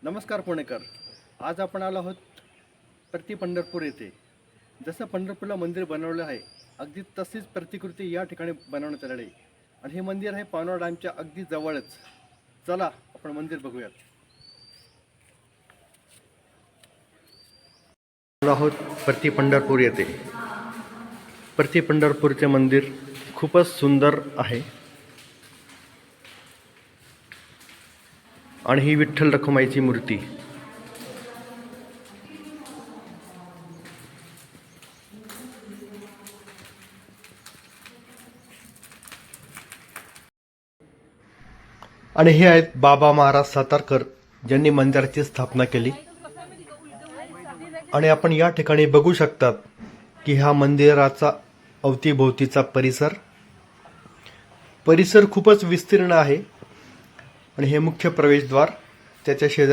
नमस्कार पुणेकर. आज आपण आलो आहोत प्रति पंढरपूर येथे. जसं पंढरपूरला मंदिर बनवलं आहे अगदी तशीच प्रतिकृती या ठिकाणी बनवण्यात आलेली आहे आणि हे मंदिर आहे पावनोर डॅमच्या अगदी जवळच. चला आपण मंदिर बघूयात. आलो आहोत प्रति पंढरपूर येथे. प्रति पंढरपूरचे मंदिर खूपच सुंदर आहे आणि ही विठ्ठल रखुमाईची मूर्ती. आणि हे आहेत बाबा महाराज सातारकर ज्यांनी मंदिराची स्थापना केली. आणि आपण या ठिकाणी बघू शकतात की हा मंदिराचा अवतीभोवतीचा परिसर खूपच विस्तीर्ण आहे आणि हे मुख्य प्रवेशद्वार, त्याच्या शेजारी